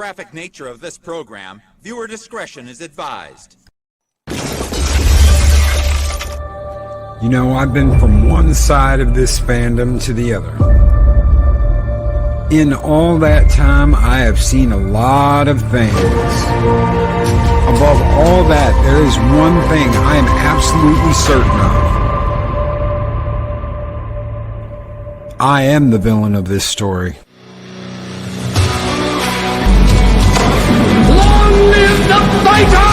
graphic nature of this program, viewer discretion is advised. You know, I've been from one side of this fandom to the other. In all that time, I have seen a lot of things. Above all that, there is one thing I am absolutely certain of. I am the villain of this story. Long live the fighters!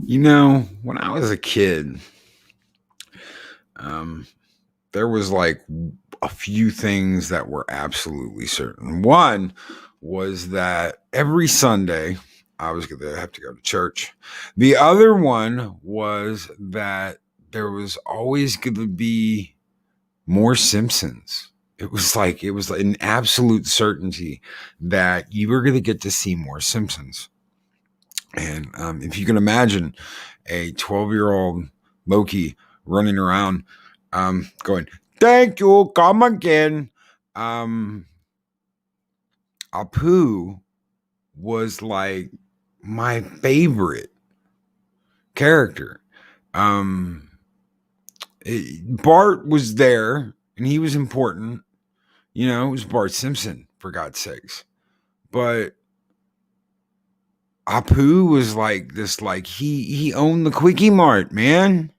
You know, when I was a kid, there was like a few things that were absolutely certain. One was that every Sunday I was going to have to go to church. The other one was that there was always going to be more Simpsons. It was like an absolute certainty that you were going to get to see more Simpsons. And if you can imagine a 12-year-old Loki running around going, "Thank you, come again." Apu was like my favorite character. Bart was there and he was important. You know, it was Bart Simpson, for God's sakes. But Apu was like this, like he owned the Quickie Mart, man.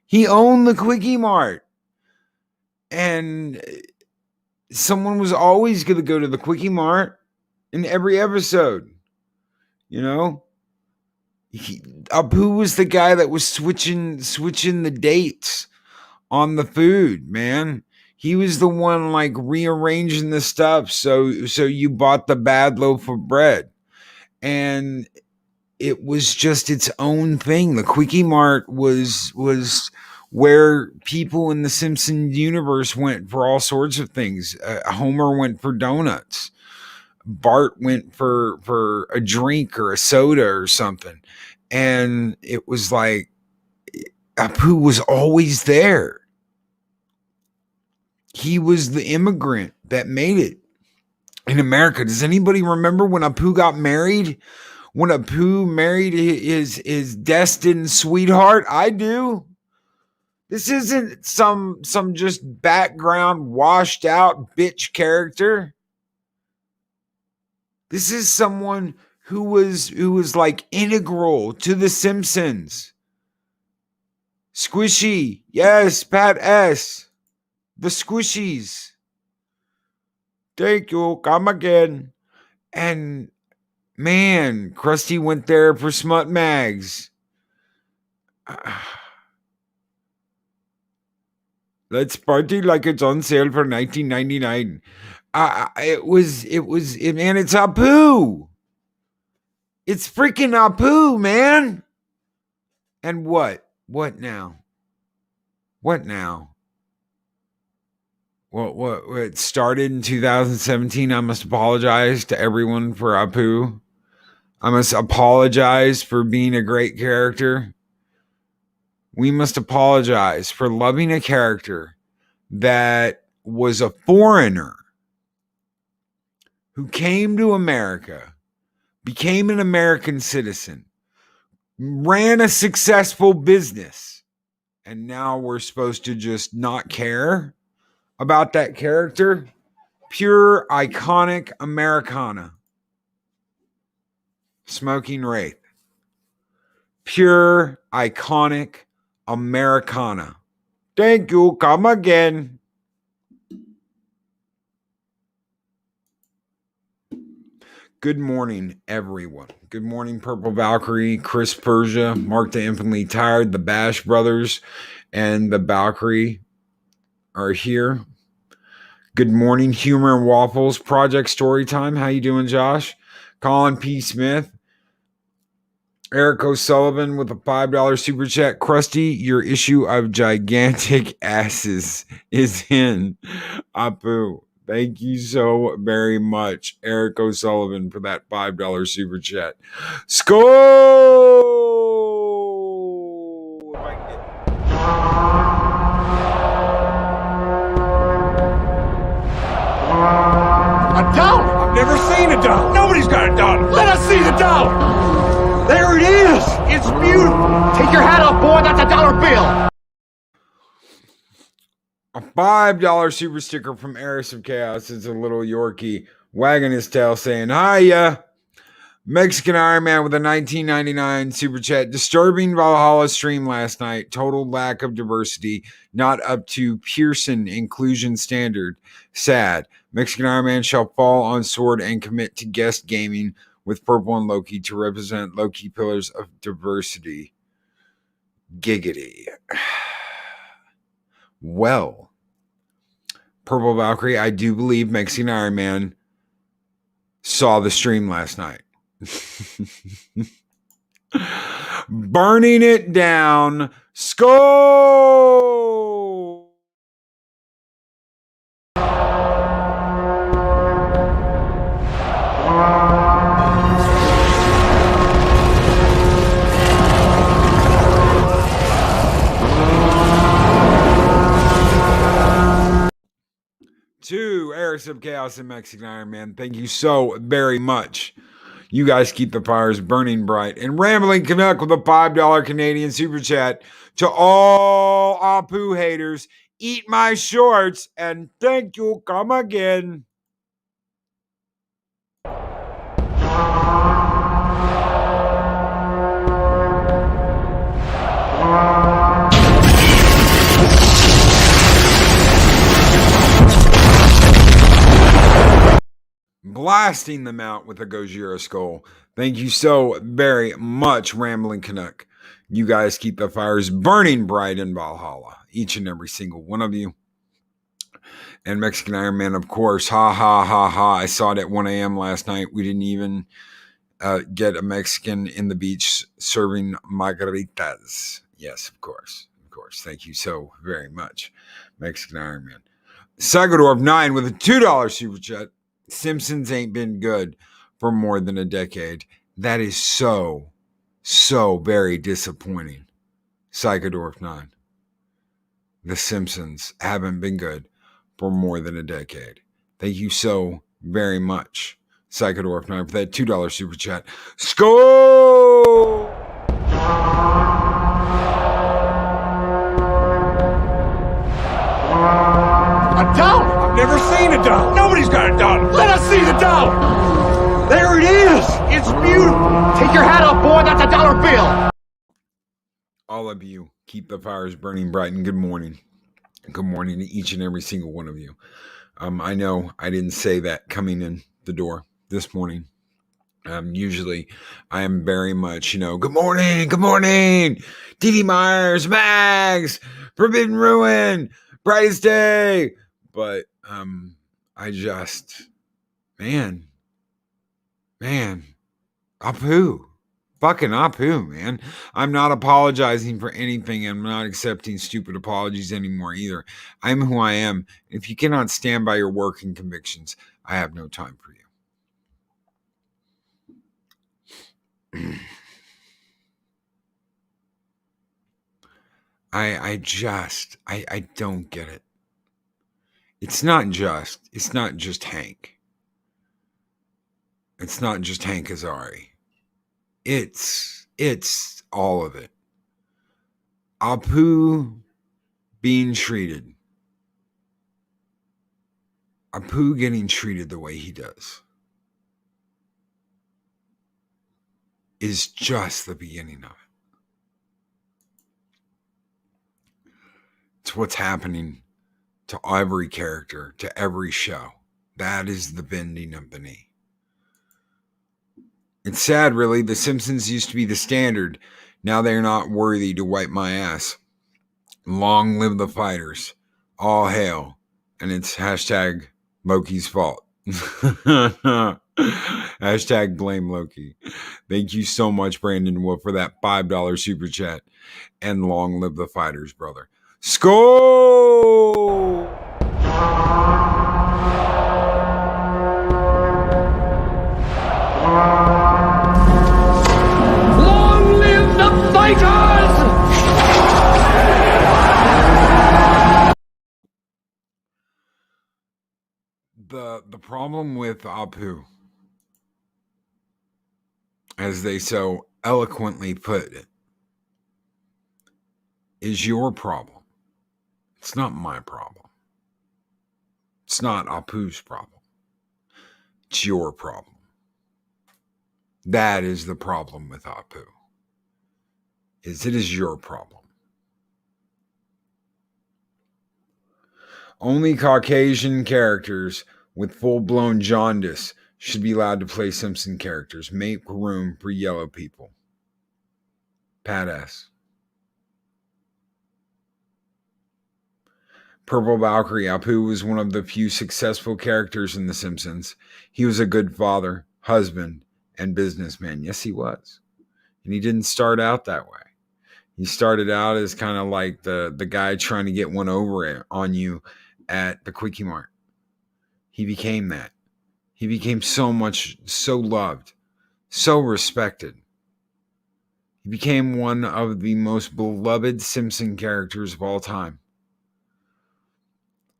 He owned the Quickie Mart. And someone was always going to go to the Quickie Mart in every episode. You know? Apu was the guy that was switching the dates on the food, man. He was the one like rearranging the stuff so you bought the bad loaf of bread. And it was just its own thing. The Quickie Mart was where people in the Simpsons universe went for all sorts of things. Homer went for donuts. Bart went for a drink or a soda or something. And it was like Apu was always there. He was the immigrant that made it in America. Does anybody remember when Apu got married? When Apu married his destined sweetheart? I do. This isn't some just background washed out bitch character. This is someone who was like integral to the Simpsons. Squishy. Yes, Pat S. The Squishies. Thank you. Come again. And man, Krusty went there for Smut Mags. Let's party like it's on sale for $19.99. Man, it's Apu. It's freaking Apu, man. And what? What now? What now? it started in 2017. I must apologize to everyone for Apu. I must apologize for being a great character. We must apologize for loving a character that was a foreigner who came to America, became an American citizen, ran a successful business, and now we're supposed to just not care about that character? Pure, iconic Americana. Smoking Wraith. Pure, iconic Americana. Thank you. Come again. Good morning, everyone. Good morning, Purple Valkyrie, Chris Persia, Mark the Infinitely Tired, the Bash Brothers, and the Valkyrie are here. Good morning, Humor and Waffles, Project Storytime. How you doing, Josh? Colin P. Smith. Eric O'Sullivan with a $5 super chat. Krusty, your issue of gigantic asses is in. Apu. Thank you so very much, Eric O'Sullivan, for that $5 super chat. Skull! A dollar? I've never seen a dollar. Nobody's got a dollar. Let us see the dollar. There it is. It's beautiful. Take your hat off, boy. That's a dollar bill. A $5 super sticker from Eris of Chaos. It's a little Yorkie wagging his tail saying, hiya. Mexican Iron Man with a $19.99 super chat. Disturbing Valhalla stream last night. Total lack of diversity. Not up to Pearson inclusion standard. Sad. Mexican Iron Man shall fall on sword and commit to guest gaming with Purple and Loki to represent Loki pillars of diversity. Giggity. Well, Purple Valkyrie, I do believe Mexican Iron Man saw the stream last night. Burning it down. Skull! To Eris of Chaos and Mexican Iron Man, thank you so very much. You guys keep the fires burning bright. And Rambling Canuck with a $5 Canadian super chat. To all Apu haters, eat my shorts and thank you. Come again. Blasting them out with a Gojira skull. Thank you so very much, Rambling Canuck. You guys keep the fires burning bright in Valhalla. Each and every single one of you. And Mexican Iron Man, of course. Ha, ha, ha, ha. I saw it at 1 a.m. last night. We didn't even get a Mexican in the beach serving margaritas. Yes, of course. Of course. Thank you so very much, Mexican Iron Man. Sagadorf 9 with a $2 super chat. Simpsons ain't been good for more than a decade. That is so very disappointing. Psychodorf 9. The Simpsons haven't been good for more than a decade. Thank you so very much, Psychodorf 9, for that $2 super chat. Skull! A dollar? I've never seen a dollar. Nobody's got a dollar. Let us see the dollar. There it is. It's beautiful. Take your hat off, boy. That's a dollar bill. All of you, keep the fires burning bright, and good morning. Good morning to each and every single one of you. I know I didn't say that coming in the door this morning. Usually I am very much, good morning, Dee Myers, Mags, Forbidden Ruin, Brightest Day. But I just, man, Apu, fucking Apu, man. I'm not apologizing for anything. I'm not accepting stupid apologies anymore either. I'm who I am. If you cannot stand by your working convictions, I have no time for you. I don't get it. It's not just Hank. It's not just Hank Azari. It's all of it. Apu being treated. Apu getting treated the way he does is just the beginning of it. It's what's happening to every character, to every show. That is the bending of the knee. It's sad, really. The Simpsons used to be the standard. Now they're not worthy to wipe my ass. Long live the fighters. All hail. And it's hashtag Loki's fault. Hashtag blame Loki. Thank you so much, Brandon Wolf, for that $5 super chat. And long live the fighters, brother. Skol! Long live the fighters! The problem with Apu, as they so eloquently put it, is your problem. It's not my problem. It's not Apu's problem. It's your problem. That is the problem with Apu. It is your problem. Only Caucasian characters with full-blown jaundice should be allowed to play Simpson characters. Make room for yellow people. Pat S. Purple Valkyrie. Apu was one of the few successful characters in The Simpsons. He was a good father, husband, and businessman. Yes, he was. And he didn't start out that way. He started out as kind of like the guy trying to get one over on you at the Quickie Mart. He became that. He became so loved, so respected. He became one of the most beloved Simpson characters of all time.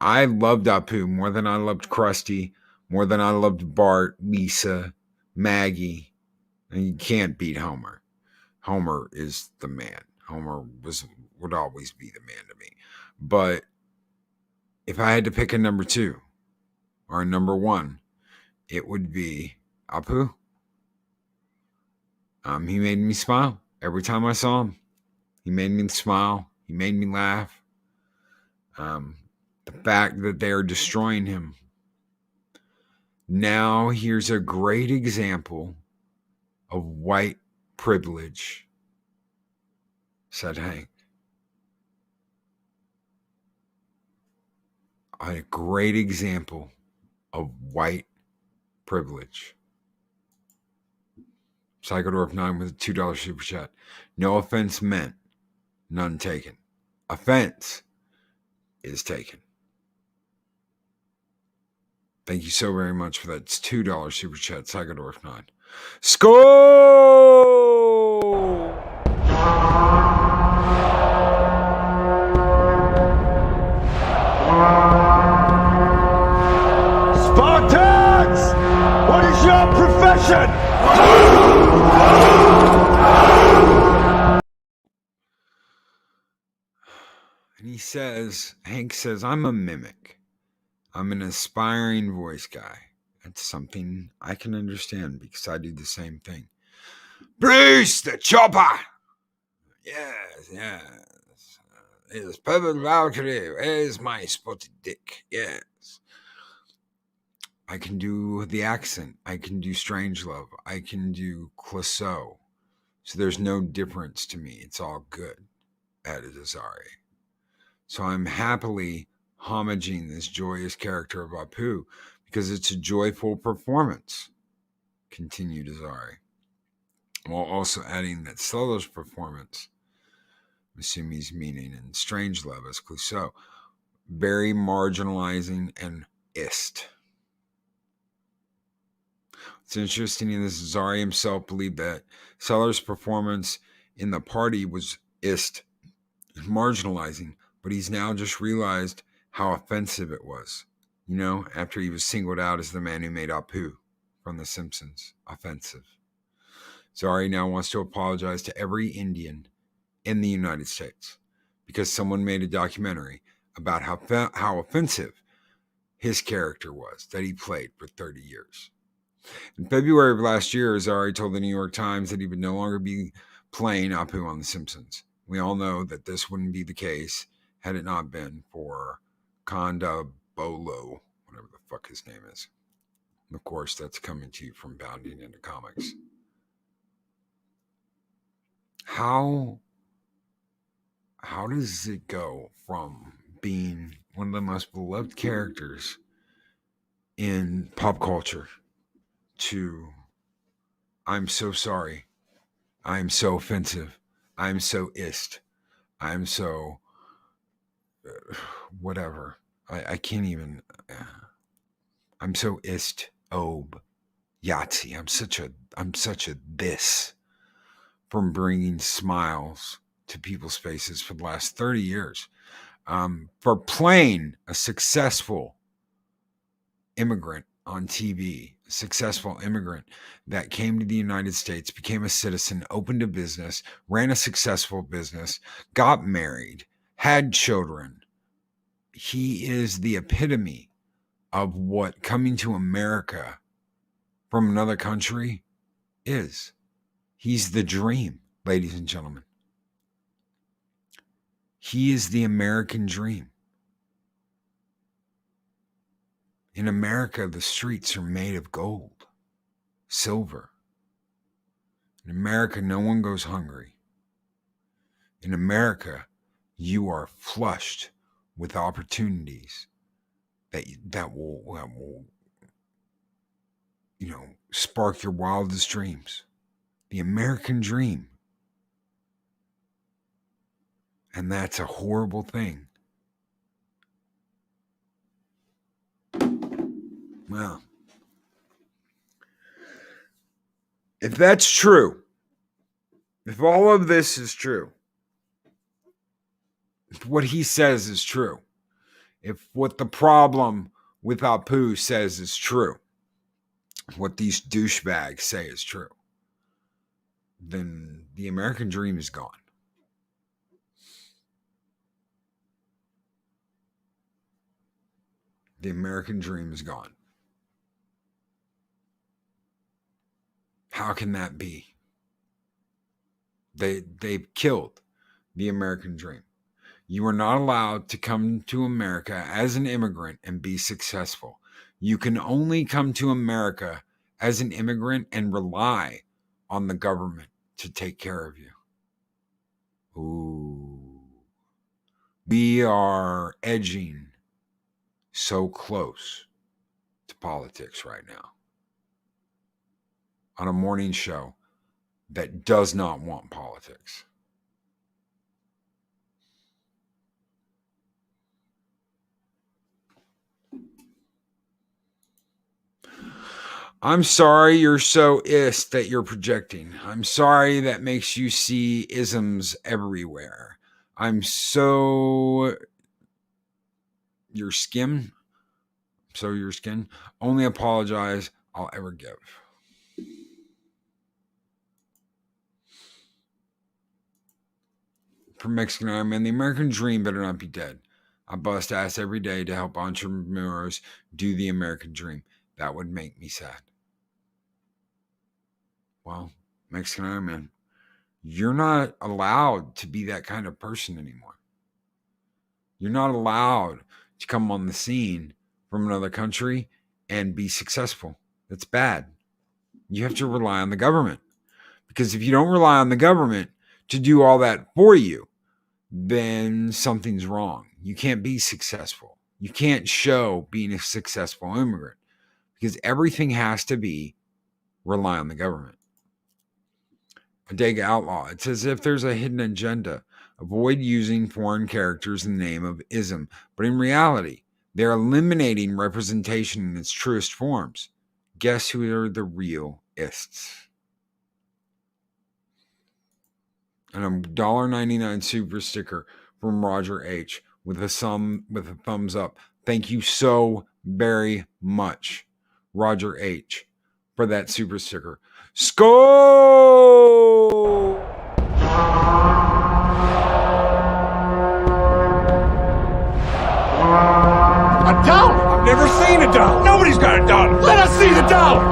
I loved Apu more than I loved Krusty, more than I loved Bart, Lisa, Maggie. And you can't beat Homer. Homer is the man. Homer would always be the man to me. But if I had to pick a number 2 or a number 1, it would be Apu. He made me smile every time I saw him. He made me smile. He made me laugh. The fact that they are destroying him. Now here's a great example of white privilege, said Hank. A great example of white privilege. Psychodorf 9 with a $2 super chat. No offense meant, none taken. Offense is taken. Thank you so very much for that. It's $2 super chat, Psychodorf 9. Skol! Spartans! What is your profession? And Hank says, I'm a mimic. I'm an aspiring voice guy. That's something I can understand because I do the same thing. Bruce the Chopper! Yes. It's Purple Valkyrie. Where's my spotted dick? Yes. I can do the accent. I can do Strangelove. I can do Clouseau. So there's no difference to me. It's all good at Azari. So I'm happily homaging this joyous character of Apu because it's a joyful performance, continued Azari. while also adding that Sellers' performance, Misumi's meaning, and Strangelove as Clouseau, very marginalizing and ist. It's interesting in this, Zari himself believed that Sellers' performance in the party was ist, marginalizing, but he's now just realized how offensive it was, after he was singled out as the man who made Apu from The Simpsons. Offensive. Zari now wants to apologize to every Indian in the United States because someone made a documentary about how offensive his character was that he played for 30 years. In February of last year, Zari told the New York Times that he would no longer be playing Apu on The Simpsons. We all know that this wouldn't be the case had it not been for Konda Bolo, whatever the fuck his name is. And of course, that's coming to you from Bounding Into Comics. How does it go from being one of the most beloved characters in pop culture to I'm so sorry, I'm so offensive, I'm so ist, I'm so whatever, I can't even, I'm so ist, ob, Yahtzee, I'm such a this, from bringing smiles to people's faces for the last 30 years, for playing a successful immigrant on TV, a successful immigrant that came to the United States, became a citizen, opened a business, ran a successful business, got married, had children. He is the epitome of what coming to America from another country is. He's the dream, ladies and gentlemen. He is the American dream. In America, the streets are made of gold, silver. In America, no one goes hungry. In America, you are flushed with opportunities that will spark your wildest dreams. The American dream. And that's a horrible thing. Well, if that's true, if all of this is true, if what he says is true, if what the problem with Apu says is true, what these douchebags say is true, then the American dream is gone. The American dream is gone. How can that be? They've killed the American dream. You are not allowed to come to America as an immigrant and be successful. You can only come to America as an immigrant and rely on the government to take care of you. Ooh. We are edging so close to politics right now on a morning show that does not want politics. I'm sorry you're so ist that you're projecting. I'm sorry that makes you see isms everywhere. I'm so your skin. So your skin. Only apologize I'll ever give. From Mexican Iron Man, the American dream better not be dead. I bust ass every day to help entrepreneurs do the American dream. That would make me sad. Well, Mexican Iron Man, you're not allowed to be that kind of person anymore. You're not allowed to come on the scene from another country and be successful. That's bad. You have to rely on the government. Because if you don't rely on the government to do all that for you, then something's wrong. You can't be successful. You can't show being a successful immigrant because everything has to be rely on the government. Bodega Outlaw. It's as if there's a hidden agenda. Avoid using foreign characters in the name of ism, but in reality, they're eliminating representation in its truest forms. Guess who are the real ists? And a $1.99 super sticker from Roger H with a thumbs up. Thank you so very much, Roger H, for that super sticker. Skull! A dollar? I've never seen a dollar. Nobody's got a dollar. Let us see the dollar.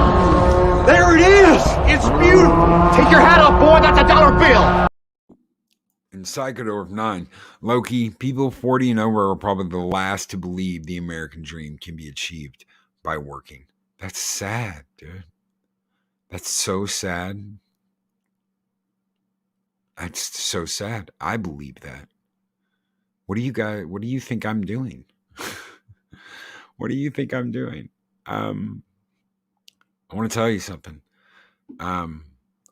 There it is. It's beautiful. Take your hat off, boy. That's a dollar bill. In Psychodorf 9, Loki, people 40 and over are probably the last to believe the American dream can be achieved by working. That's sad, dude. That's so sad. That's so sad. I believe that. What do you think I'm doing? What do you think I'm doing? I want to tell you something. I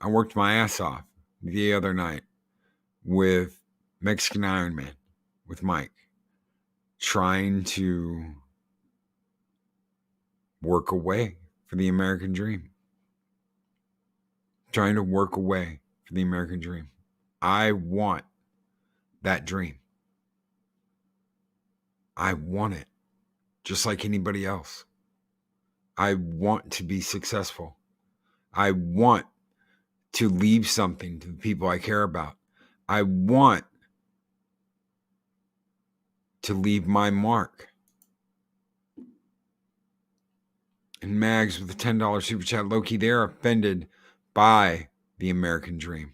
worked my ass off the other night with Mexican Iron Man, with Mike, trying to work away for the American dream. Trying to work away for the American dream. I want that dream. I want it, just like anybody else. I want to be successful. I want to leave something to the people I care about. I want to leave my mark. And Mags with a $10 super chat. Loki, they're offended by the American dream.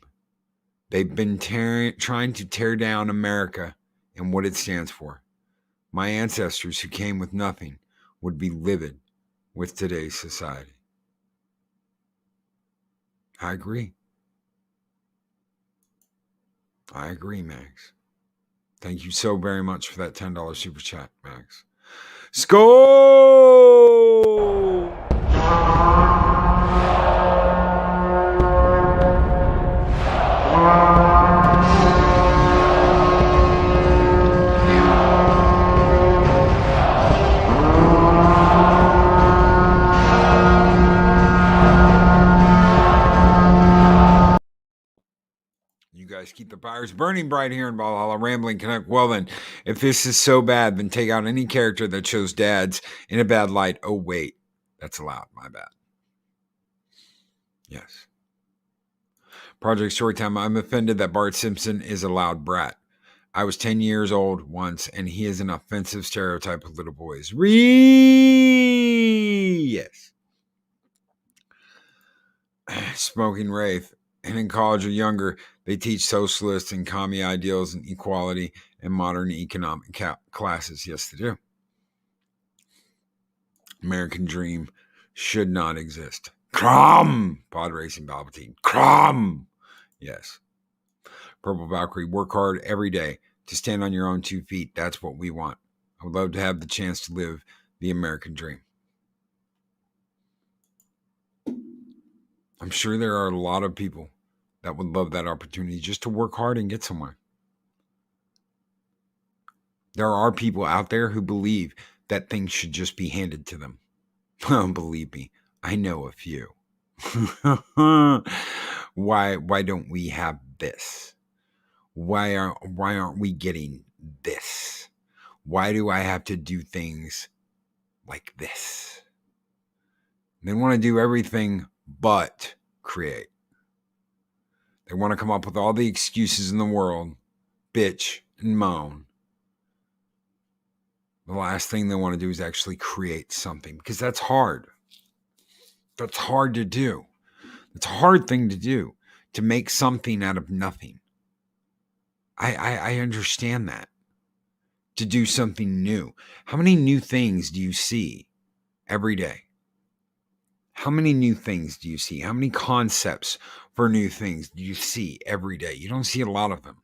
They've been trying to tear down America and what it stands for. My ancestors who came with nothing would be livid with today's society. I agree. I agree, Max. Thank you so very much for that $10 super chat, Max. Skull! Keep the fires burning bright here in Valhalla. Rambling Connect. Well then, if this is so bad, then take out any character that shows dads in a bad light. Oh wait, that's allowed. My bad. Yes. Project Storytime. I'm offended that Bart Simpson is a loud brat. I was 10 years old once, and he is an offensive stereotype of little boys. Yes. Smoking Wraith. And in college or younger, they teach socialist and commie ideals and equality and modern economic classes. Yes, they do. American dream should not exist. Crom! Pod Racing Palpatine. Crom! Yes. Purple Valkyrie. Work hard every day to stand on your own 2 feet. That's what we want. I would love to have the chance to live the American dream. I'm sure there are a lot of people that would love that opportunity just to work hard and get somewhere. There are people out there who believe that things should just be handed to them. Believe me, I know a few. Why don't we have this? Why aren't we getting this? Why do I have to do things like this? They want to do everything but create. They want to come up with all the excuses in the world, bitch and moan. The last thing they want to do is actually create something, because that's hard. That's hard to do. It's a hard thing to do, to make something out of nothing. I understand that. To do something new. How many new things do you see every day? How many new things do you see? How many concepts for new things do you see every day? You don't see a lot of them.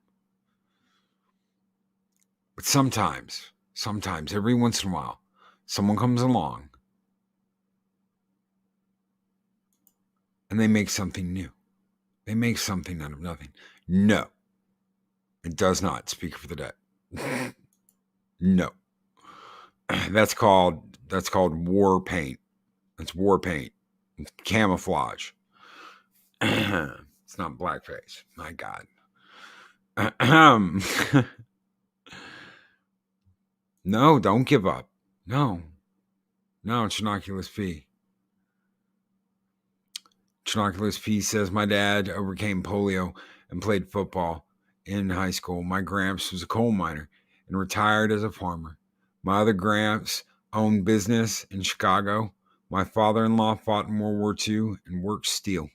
But sometimes, every once in a while, someone comes along and they make something new. They make something out of nothing. No, it does not speak for the dead. No. That's called war paint. It's war paint. It's camouflage. It's not blackface. My God. No, don't give up. No, Trinoculus P. Trinoculus P says, my dad overcame polio and played football in high school. My gramps was a coal miner and retired as a farmer. My other gramps owned business in Chicago. My father-in-law fought in World War II and worked steel.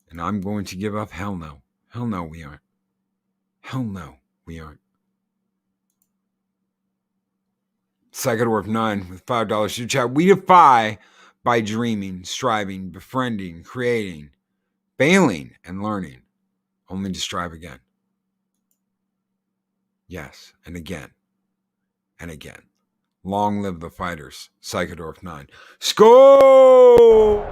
And I'm going to give up? Hell no. Hell no, we aren't. Hell no, we aren't. Psychodorf 9 with $5 to chat. We defy by dreaming, striving, befriending, creating, failing, and learning, only to strive again. Yes, and again, and again. Long live the fighters. Psychodorf 9. Skol!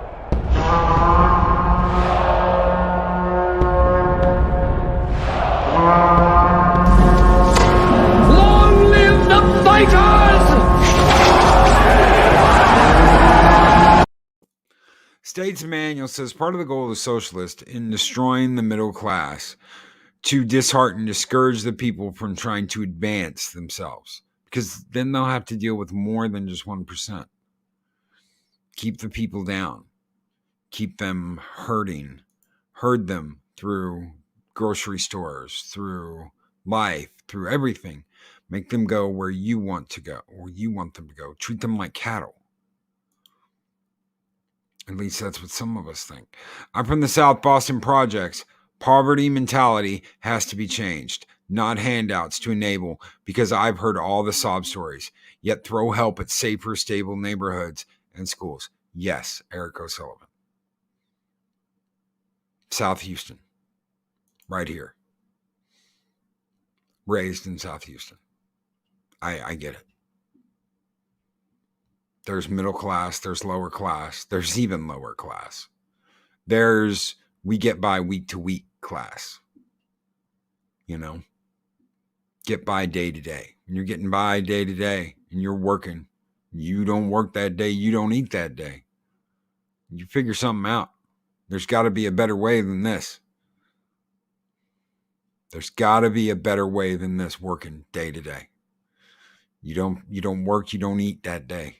Long live the fighters! State's Manual says part of the goal of the socialist in destroying the middle class to dishearten, discourage the people from trying to advance themselves, because then they'll have to deal with more than just 1%. Keep the people down. Keep them hurting. Herd them through grocery stores, through life, through everything. Make them go where you want to go, where you want them to go. Treat them like cattle. At least that's what some of us think. I'm from the South Boston Projects. Poverty mentality has to be changed, not handouts to enable, because I've heard all the sob stories. Yet throw help at safer, stable neighborhoods and schools. Yes, Eric O'Sullivan. South Houston. Right here. Raised in South Houston. I get it. There's middle class, there's lower class, there's even lower class. There's we get by week to week class. You know? Get by day to day. When you're getting by day to day and you're working, you don't work that day, you don't eat that day. You figure something out. There's got to be a better way than this. There's got to be a better way than this working day to day. You don't work, you don't eat that day.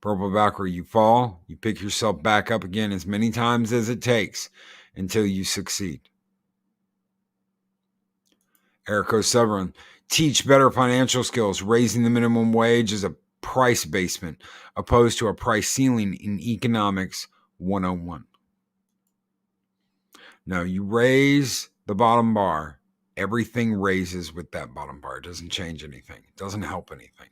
Purple Valkyrie, you fall, you pick yourself back up again as many times as it takes until you succeed. Eric O'Sullivan, teach better financial skills. Raising the minimum wage is a price basement opposed to a price ceiling in economics 101. No, you raise the bottom bar, everything raises with that bottom bar. It doesn't change anything. It doesn't help anything.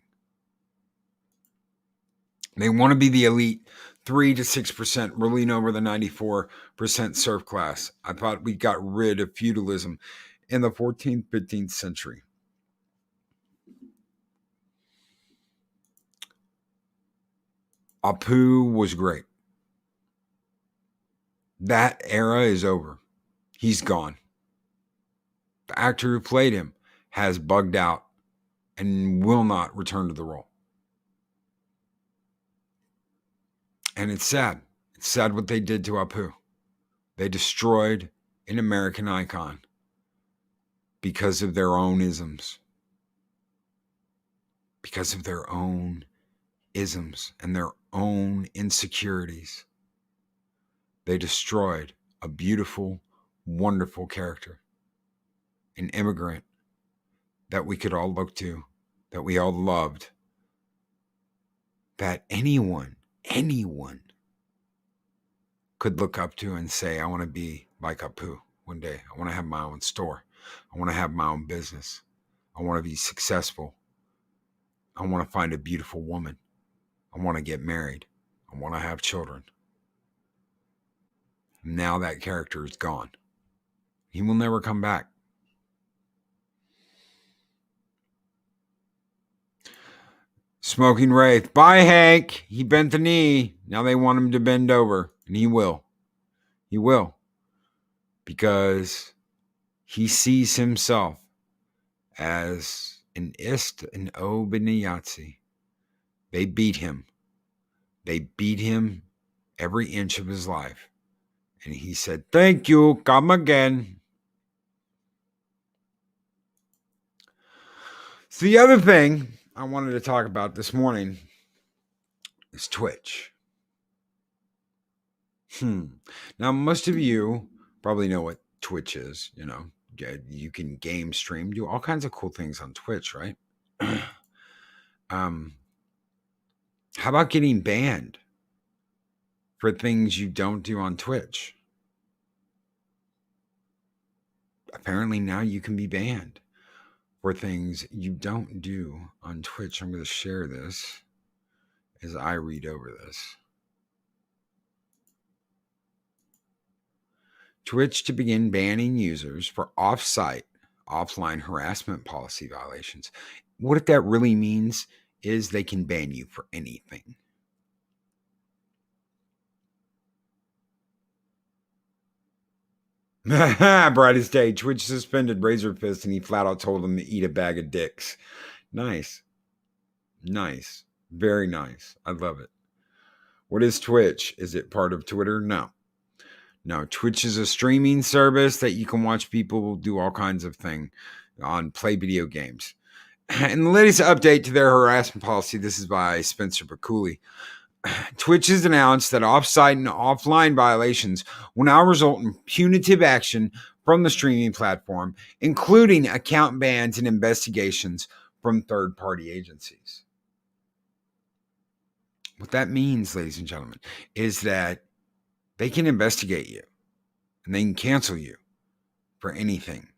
They want to be the elite 3 to 6%, ruling over the 94% serf class. I thought we got rid of feudalism in the 14th, 15th century. Apu was great. That era is over. He's gone. The actor who played him has bugged out and will not return to the role. And it's sad. It's sad what they did to Apu. They destroyed an American icon because of their own isms. Because of their own isms and their own insecurities. They destroyed a beautiful, wonderful character. An immigrant that we could all look to, that we all loved, that anyone could look up to and say, I want to be like Apu one day. I want to have my own store. I want to have my own business. I want to be successful. I want to find a beautiful woman. I want to get married. I want to have children. Now that character is gone. He will never come back. Smoking Wraith. Bye, Hank. He bent the knee. Now they want him to bend over, and he will. He will. Because he sees himself as an ist and Obiniatsi. They beat him. They beat him every inch of his life. And he said, thank you, come again. So the other thing I wanted to talk about this morning is Twitch. Now, most of you probably know what Twitch is. You know, you can game stream, do all kinds of cool things on Twitch, right? How about getting banned for things you don't do on Twitch? Apparently now you can be banned for things you don't do on Twitch. I'm going to share this as I read over this. Twitch to begin banning users for off-site, offline harassment policy violations. What that really means is they can ban you for anything. Brightest day. Twitch suspended Razor Fist and he flat out told him to eat a bag of dicks. Nice. Nice. Very nice. I love it. What is Twitch? Is it part of Twitter? No. No, Twitch is a streaming service that you can watch people do all kinds of things on, play video games. And the latest update to their harassment policy, this is by Spencer Bakuli. Twitch has announced that off-site and offline violations will now result in punitive action from the streaming platform, including account bans and investigations from third-party agencies. What that means, ladies and gentlemen, is that they can investigate you and they can cancel you for anything.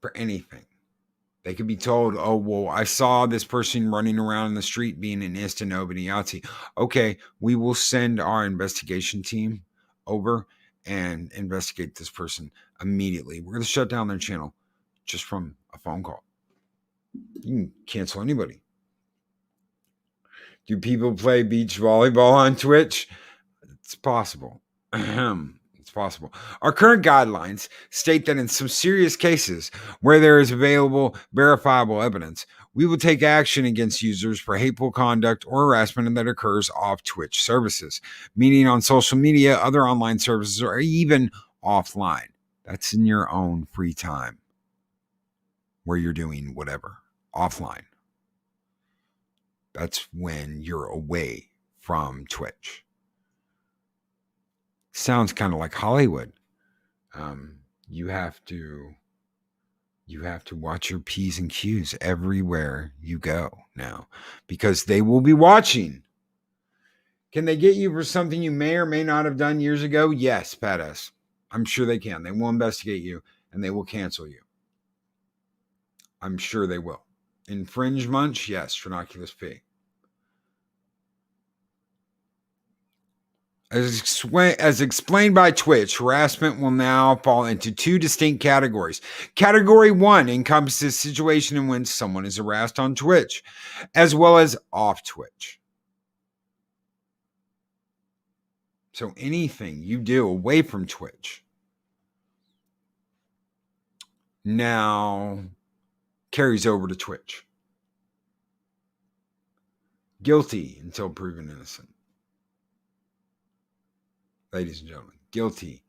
For anything. They could be told, oh, well, I saw this person running around in the street being an Istanobiniati. Okay, we will send our investigation team over and investigate this person immediately. We're going to shut down their channel just from a phone call. You can cancel anybody. Do people play beach volleyball on Twitch? It's possible. It's possible. Our current guidelines state that in some serious cases where there is available verifiable evidence, we will take action against users for hateful conduct or harassment that occurs off Twitch services, meaning on social media, other online services, or even offline. That's in your own free time where you're doing whatever offline. That's when you're away from Twitch. Sounds kind of like Hollywood. You have to watch your P's and Q's everywhere you go now, because they will be watching. Can they get you for something you may or may not have done years ago? Yes, badass. I'm sure they can. They will investigate you and they will cancel you. I'm sure they will. Infringe munch? Yes, Trinoculus P. As explained by Twitch, harassment will now fall into two distinct categories. Category 1 encompasses situation in which someone is harassed on Twitch, as well as off Twitch. So anything you do away from Twitch now carries over to Twitch. Guilty until proven innocent. Ladies and gentlemen, guilty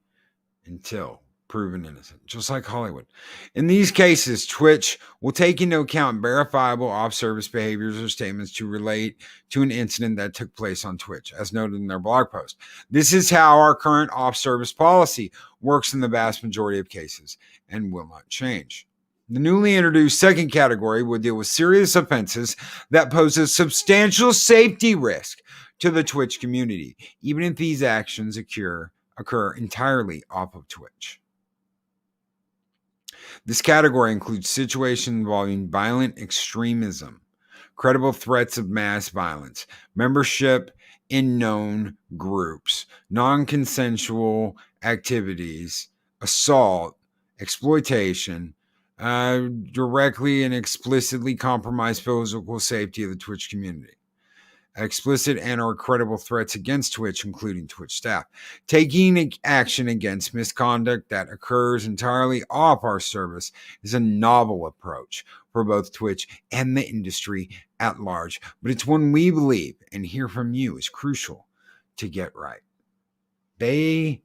until proven innocent, just like Hollywood. In these cases, Twitch will take into account verifiable off-service behaviors or statements to relate to an incident that took place on Twitch, as noted in their blog post. This is how our current off-service policy works in the vast majority of cases and will not change. The newly introduced second category will deal with serious offenses that pose a substantial safety risk to the Twitch community, even if these actions occur entirely off of Twitch. This category includes situations involving violent extremism, credible threats of mass violence, membership in known groups, non-consensual activities, assault, exploitation, directly and explicitly compromise physical safety of the Twitch community. explicit and or credible threats against Twitch, including Twitch staff, taking action against misconduct that occurs entirely off our service is a novel approach for both Twitch and the industry at large, but it's one we believe and hear from you is crucial to get right. They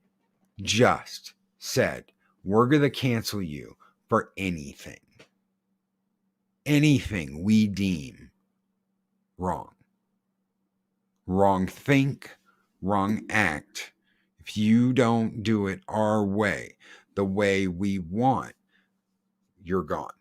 just said, we're going to cancel you for anything we deem wrong. Wrong think, wrong act. If you don't do it our way, the way we want, you're gone.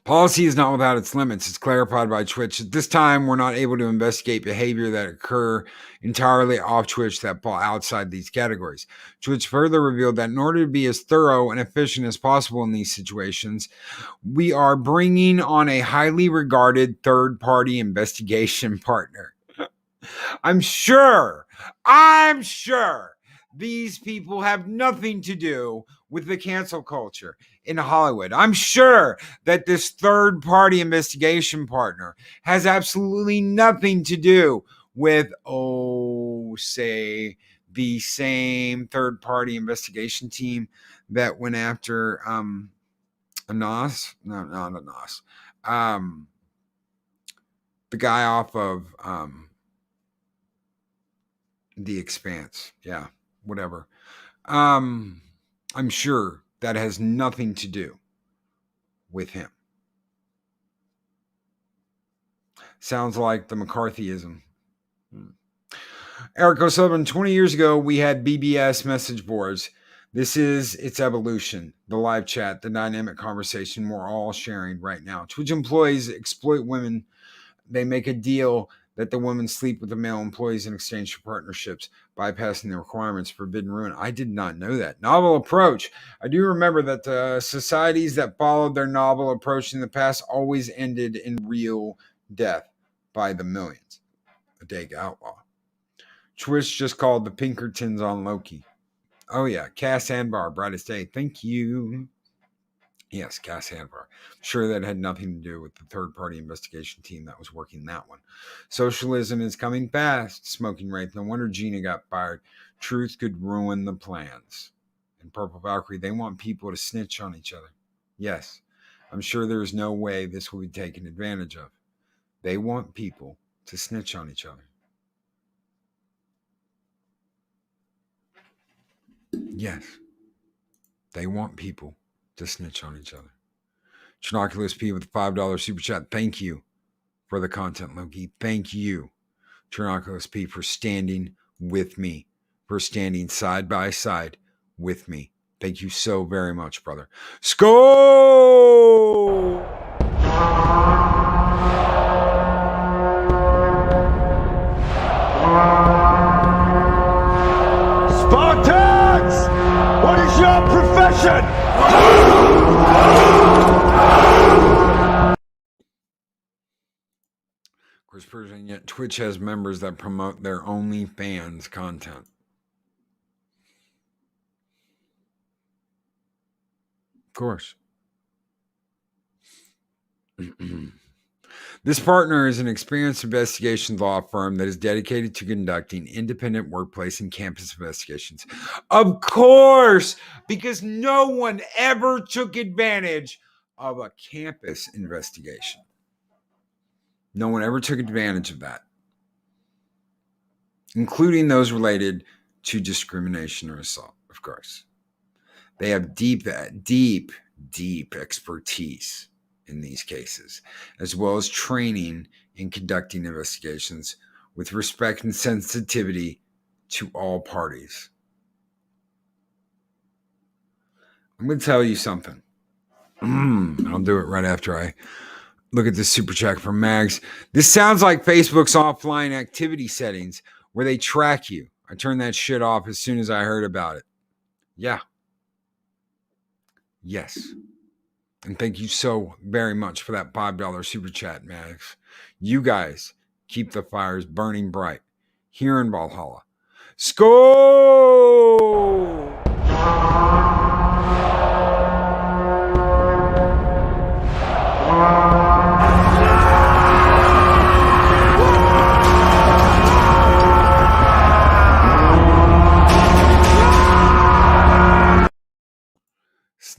Policy is not without its limits. It's clarified by Twitch. At this time, we're not able to investigate behavior that occur entirely off Twitch that fall outside these categories. Twitch further revealed that in order to be as thorough and efficient as possible in these situations, we are bringing on a highly regarded third-party investigation partner. I'm sure these people have nothing to do with the cancel culture in Hollywood. I'm sure that this third-party investigation partner has absolutely nothing to do with, say, the same third-party investigation team that went after Anas. No, not Anas. The guy off of The Expanse. Yeah, whatever. I'm sure that has nothing to do with him. Sounds like the McCarthyism. Eric O'Sullivan, 20 years ago, we had BBS message boards. This is its evolution, the live chat, the dynamic conversation we're all sharing right now. Twitch employees exploit women. They make a deal that the women sleep with the male employees in exchange for partnerships, bypassing the requirements for forbidden ruin. I did not know that. Novel approach. I do remember that the societies that followed their novel approach in the past always ended in real death by the millions. A Dag Outlaw. Twitch just called the Pinkertons on Loki. Oh yeah, Cass Anbar, brightest day. Thank you. Yes, Cass Anbar. Sure, that had nothing to do with the third-party investigation team that was working that one. Socialism is coming fast. Smoking rape. No wonder Gina got fired. Truth could ruin the plans. In Purple Valkyrie, they want people to snitch on each other. Yes, I'm sure there's no way this will be taken advantage of. They want people to snitch on each other. Yes, they want people to snitch on each other. Trinoculus P with a $5 super chat. Thank you for the content, Loki. Thank you, Trinoculus P, for standing with me, for standing side by side with me. Thank you so very much, brother. Skol! Spartans! What is your profession? Of course, Persian, yet Twitch has members that promote their OnlyFans content. Of course. This partner is an experienced investigations law firm that is dedicated to conducting independent workplace and campus investigations. Of course, because no one ever took advantage of a campus investigation. No one ever took advantage of that, including those related to discrimination or assault, of course. They have deep expertise in these cases, as well as training in conducting investigations with respect and sensitivity to all parties. I'm going to tell you something. I'll do it right after I look at this super chat from Mags. This sounds like Facebook's offline activity settings where they track you. I turned that shit off as soon as I heard about it. Yeah. Yes. And thank you so very much for that $5 super chat, Max. You guys keep the fires burning bright here in Valhalla. Skol!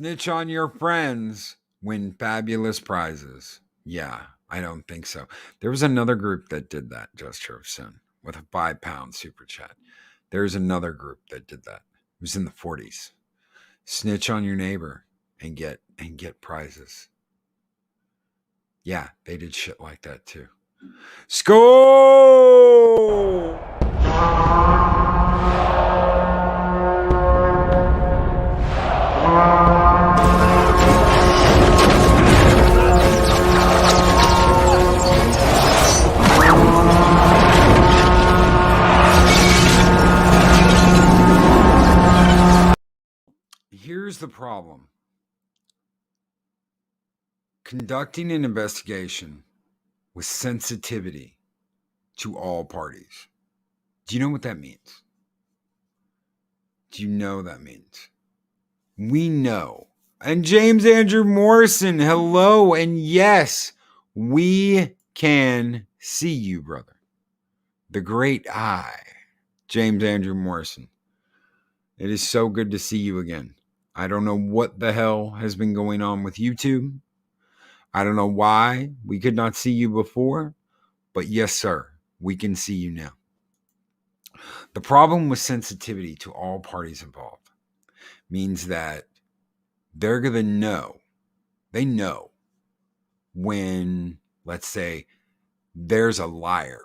Snitch on your friends, win fabulous prizes. Yeah, I don't think so. There was another group that did that, Gesture of Sin, with a £5 super chat. There's another group that did that. It was in the 40s. Snitch on your neighbor and get prizes. Yeah, they did shit like that too. Skull! Here's the problem. Conducting an investigation with sensitivity to all parties. Do you know what that means? Do you know what that means? We know. And James Andrew Morrison, hello. And yes, we can see you, brother. The great I, James Andrew Morrison. It is so good to see you again. I don't know what the hell has been going on with YouTube. I don't know why we could not see you before, but yes, sir, we can see you now. The problem with sensitivity to all parties involved means that they're going to know, they know when, let's say, there's a liar,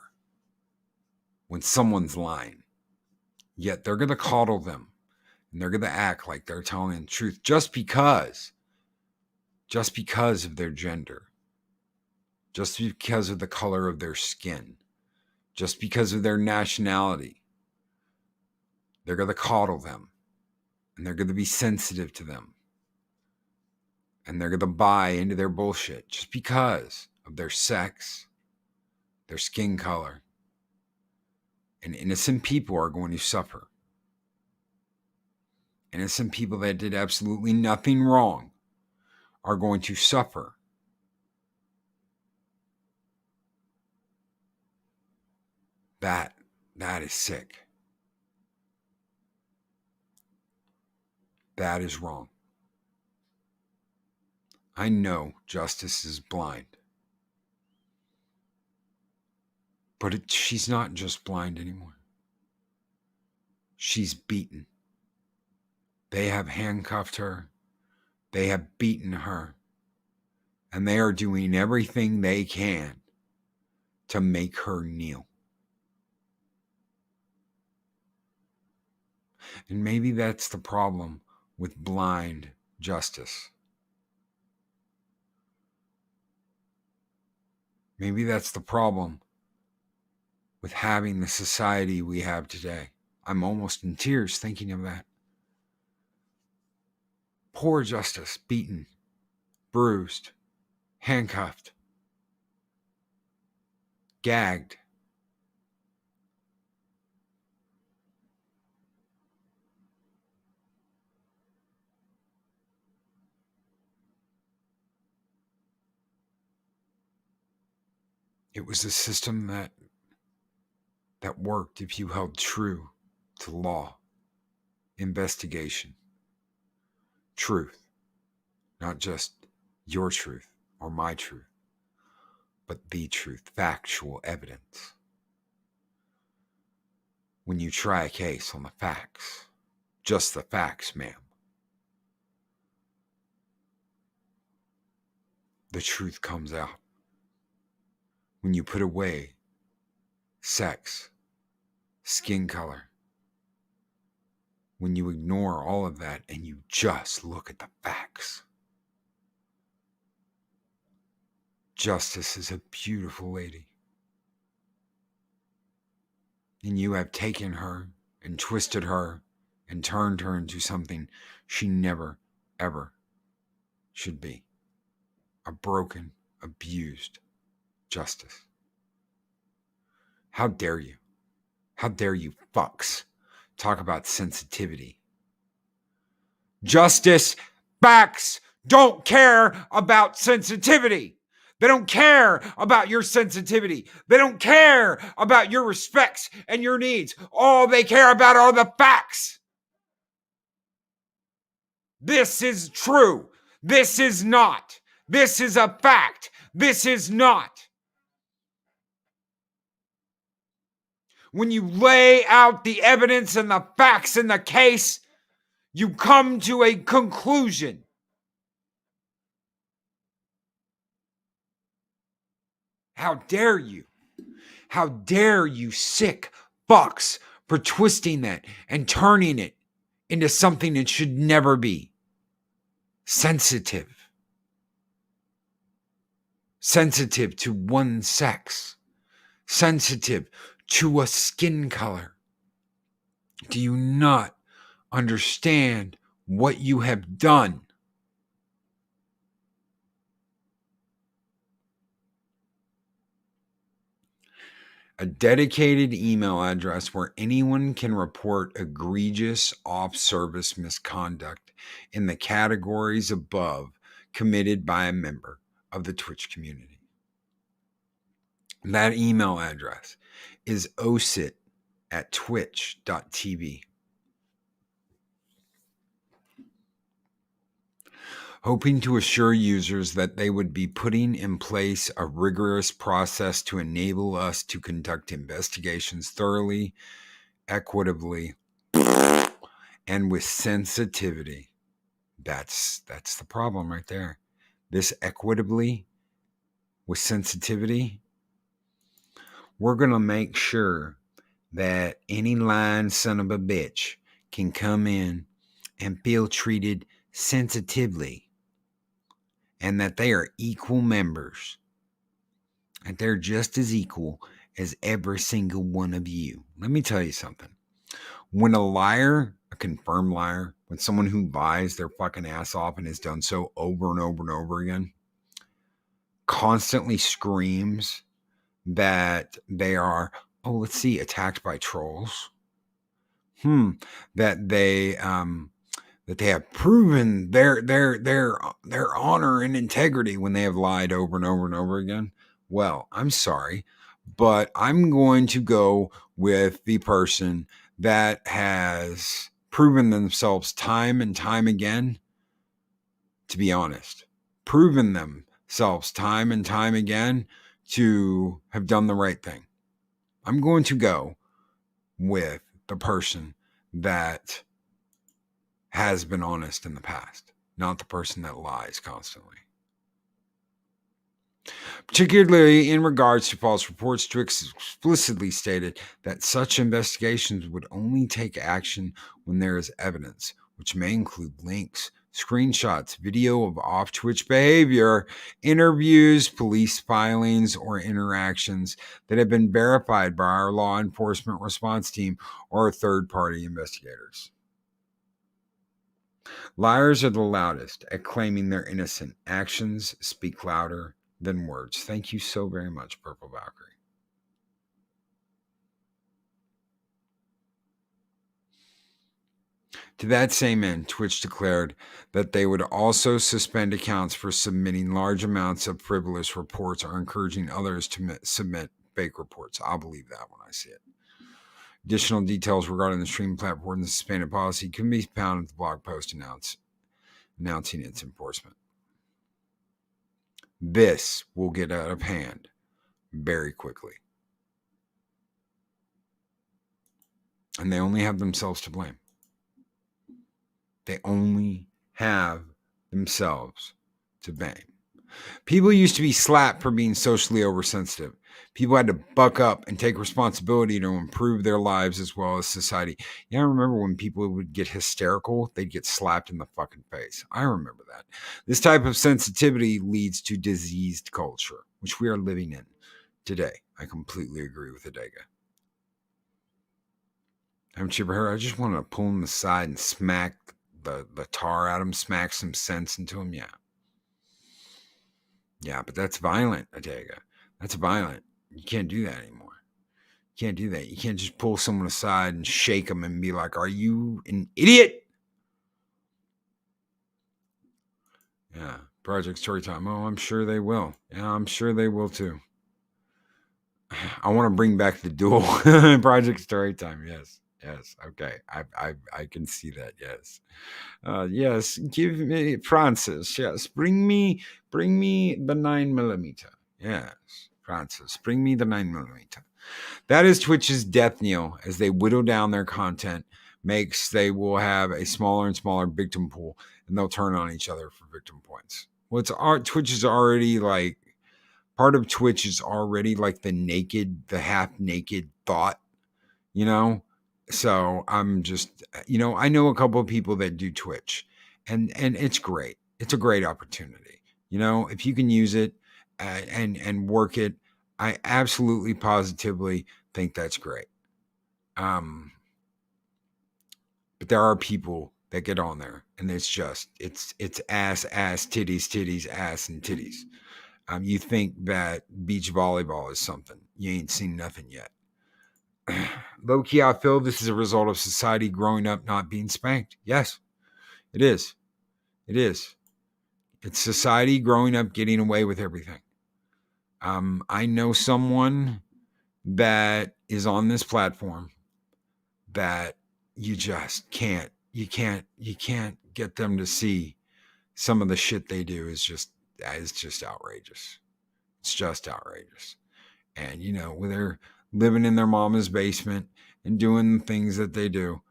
when someone's lying, yet they're going to coddle them and they're going to act like they're telling the truth just because of their gender, just because of the color of their skin, just because of their nationality. They're going to coddle them and they're going to be sensitive to them. And they're going to buy into their bullshit just because of their sex, their skin color. And innocent people are going to suffer. Innocent people that did absolutely nothing wrong are going to suffer. That is sick. That is wrong. I know justice is blind. But she's not just blind anymore. She's beaten. They have handcuffed her. They have beaten her. And they are doing everything they can to make her kneel. And maybe that's the problem with blind justice. Maybe that's the problem with having the society we have today. I'm almost in tears thinking of that. Poor justice, beaten, bruised, handcuffed, gagged. It was a system that worked if you held true to law, investigation, truth, not just your truth or my truth, but the truth, factual evidence. When you try a case on the facts, just the facts, ma'am, the truth comes out. When you put away sex, skin color, when you ignore all of that and you just look at the facts. Justice is a beautiful lady. And you have taken her and twisted her and turned her into something she never, ever should be. A broken, abused justice. How dare you? How dare you fucks talk about sensitivity? Justice, facts don't care about sensitivity. They don't care about your sensitivity. They don't care about your respects and your needs. All they care about are the facts. This is true. This is not. This is a fact. This is not. When you lay out the evidence and the facts in the case, you come to a conclusion. How dare you? How dare you sick fucks for twisting that and turning it into something it should never be. Sensitive. Sensitive to one sex. Sensitive to a skin color. Do you not understand what you have done? A dedicated email address where anyone can report egregious off-service misconduct in the categories above committed by a member of the Twitch community. That email address is osit@twitch.tv. Hoping to assure users that they would be putting in place a rigorous process to enable us to conduct investigations thoroughly, equitably, and with sensitivity. That's the problem right there. This equitably, with sensitivity, we're going to make sure that any lying son of a bitch can come in and feel treated sensitively. And that they are equal members. And they're just as equal as every single one of you. Let me tell you something. When a liar, a confirmed liar, when someone who lies their fucking ass off and has done so over and over and over again, constantly screams that they are, attacked by trolls. That they have proven their honor and integrity when they have lied over and over and over again. Well, I'm sorry, but I'm going to go with the person that has proven themselves time and time again, to be honest, proven themselves time and time again to have done the right thing. I'm going to go with the person that has been honest in the past, not the person that lies constantly. Particularly in regards to false reports, Twix explicitly stated that such investigations would only take action when there is evidence, which may include links, screenshots, video of off-Twitch behavior, interviews, police filings, or interactions that have been verified by our law enforcement response team or third-party investigators. Liars are the loudest at claiming they're innocent. Actions speak louder than words. Thank you so very much, Purple Valkyrie. To that same end, Twitch declared that they would also suspend accounts for submitting large amounts of frivolous reports or encouraging others to submit fake reports. I'll believe that when I see it. Additional details regarding the stream platform and the suspended policy can be found in the blog post announcing its enforcement. This will get out of hand very quickly. And they only have themselves to blame. They only have themselves to blame. People used to be slapped for being socially oversensitive. People had to buck up and take responsibility to improve their lives as well as society. Yeah, I remember when people would get hysterical, they'd get slapped in the fucking face. I remember that. This type of sensitivity leads to diseased culture, which we are living in today. I completely agree with Adega. Haven't you ever heard? I just want to pull him aside and smack the tar at him, smack some sense into him. Yeah. Yeah, but that's violent, Adega. That's violent. You can't do that anymore. You can't do that. You can't just pull someone aside and shake them and be like, are you an idiot? Yeah. Project Storytime. Oh, I'm sure they will. Yeah, I'm sure they will too. I want to bring back the duel. Project Storytime. Yes. Yes. Okay. I can see that. Yes. Yes. Give me Francis. Yes. Bring me the 9mm. Yes. Francis, bring me the 9mm. That is Twitch's death knell as they whittle down their content. They will have a smaller and smaller victim pool, and they'll turn on each other for victim points. Well, Twitch is already like part of Twitch is already like the half naked thought, you know. So I'm just, I know a couple of people that do Twitch, and it's great. It's a great opportunity, if you can use it and work it. I absolutely positively think that's great. But there are people that get on there, and it's ass, titties, ass, and titties. You think that beach volleyball is something. You ain't seen nothing yet. Low key, I feel this is a result of society growing up not being spanked. Yes, it is. It is. It's society growing up getting away with everything. I know someone that is on this platform that you just can't get them to see some of the shit they do is just outrageous. It's just outrageous. And when they're living in their mama's basement and doing the things that they do,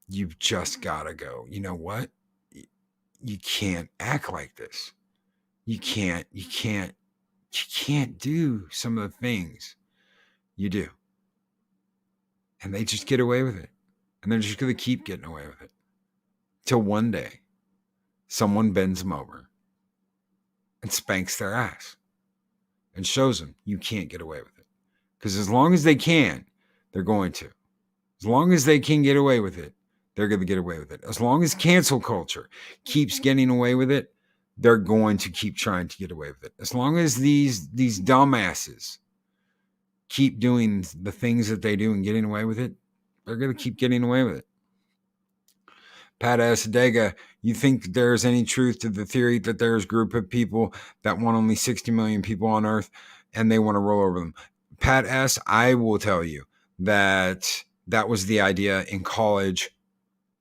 you've just gotta go, you know what? You can't act like this. You can't do some of the things you do. And they just get away with it. And they're just going to keep getting away with it. Till one day, someone bends them over and spanks their ass and shows them you can't get away with it. Because as long as they can, they're going to. As long as they can get away with it, they're going to get away with it. As long as cancel culture keeps getting away with it, they're going to keep trying to get away with it. As long as these dumbasses keep doing the things that they do and getting away with it, they're going to keep getting away with it. Pat Asadega, you think there's any truth to the theory that there's a group of people that want only 60 million people on Earth and they want to roll over them? Pat S., I will tell you that was the idea in college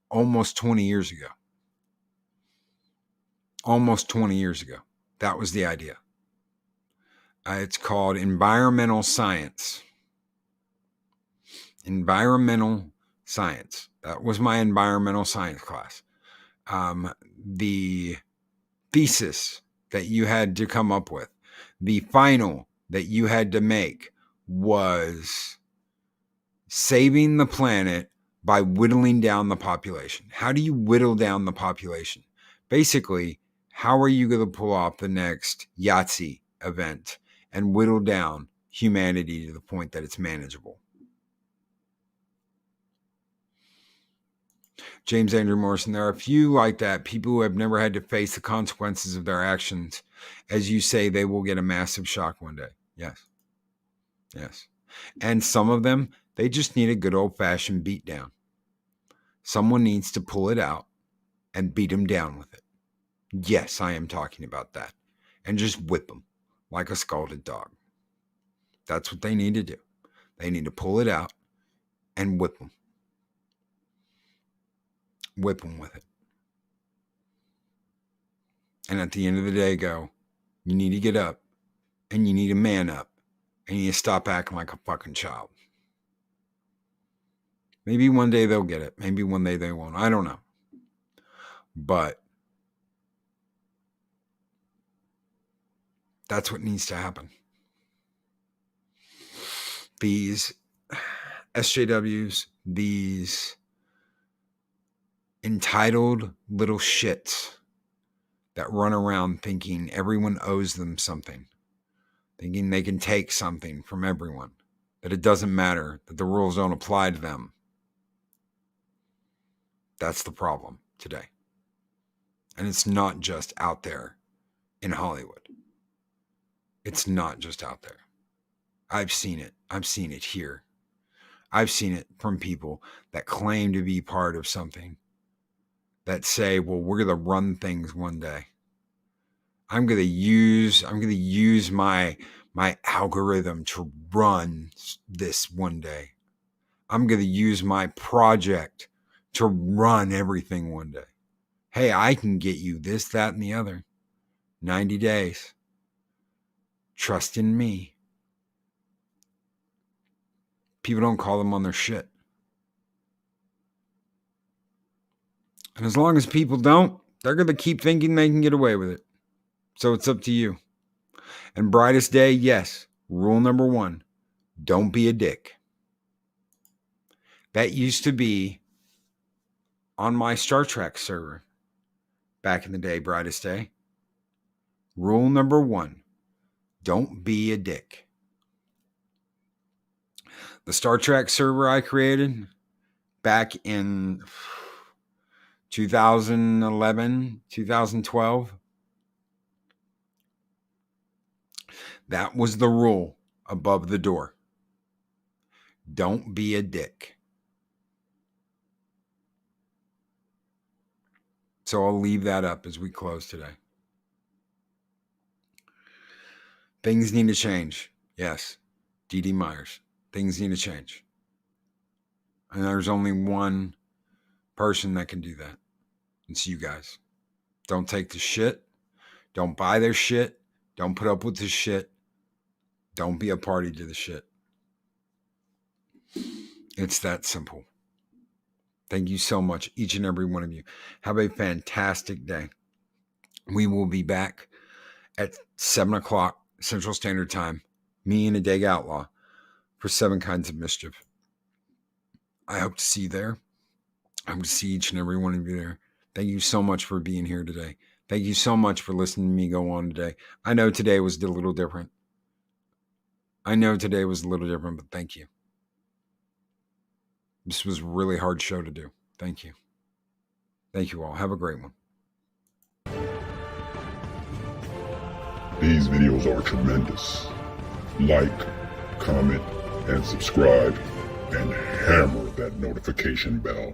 almost 20 years ago. Almost 20 years ago. That was the idea. It's called environmental science. Environmental science. That was my environmental science class. The thesis that you had to come up with, the final that you had to make was saving the planet by whittling down the population. How do you whittle down the population? Basically, how are you going to pull off the next Yahtzee event and whittle down humanity to the point that it's manageable? James Andrew Morrison, there are a few like that, people who have never had to face the consequences of their actions. As you say, they will get a massive shock one day. Yes. Yes. And some of them, they just need a good old-fashioned beat down. Someone needs to pull it out and beat them down with it. Yes, I am talking about that. And just whip them like a scalded dog. That's what they need to do. They need to pull it out and whip them. Whip them with it. And at the end of the day, go, you need to get up and you need to man up and you need to stop acting like a fucking child. Maybe one day they'll get it. Maybe one day they won't. I don't know. But that's what needs to happen. These SJWs, these entitled little shits that run around thinking everyone owes them something, thinking they can take something from everyone, that it doesn't matter, that the rules don't apply to them. That's the problem today. And it's not just out there in Hollywood. It's not just out there. I've seen it. I've seen it here. I've seen it from people that claim to be part of something, that say, well, we're going to run things one day. I'm going to use my algorithm to run this one day. I'm going to use my project to run everything one day. Hey, I can get you this, that, and the other. 90 days. Trust in me. People don't call them on their shit. And as long as people don't, they're going to keep thinking they can get away with it. So it's up to you. And brightest day, yes. Rule number 1, don't be a dick. That used to be on my Star Trek server back in the day, brightest day. Rule number 1, don't be a dick. The Star Trek server I created back in 2011, 2012, that was the rule above the door. Don't be a dick. So I'll leave that up as we close today. Things need to change. Yes. D.D. Myers. Things need to change. And there's only one person that can do that. It's you guys. Don't take the shit. Don't buy their shit. Don't put up with the shit. Don't be a party to the shit. It's that simple. Thank you so much, each and every one of you. Have a fantastic day. We will be back at 7 o'clock Central Standard Time, me and a Dag Outlaw, for 7 Kinds of Mischief. I hope to see you there. I hope to see each and every one of you there. Thank you so much for being here today. Thank you so much for listening to me go on today. I know today was a little different. But thank you. This was a really hard show to do. Thank you. Thank you all. Have a great one. These videos are tremendous. Like, comment, and subscribe, and hammer that notification bell.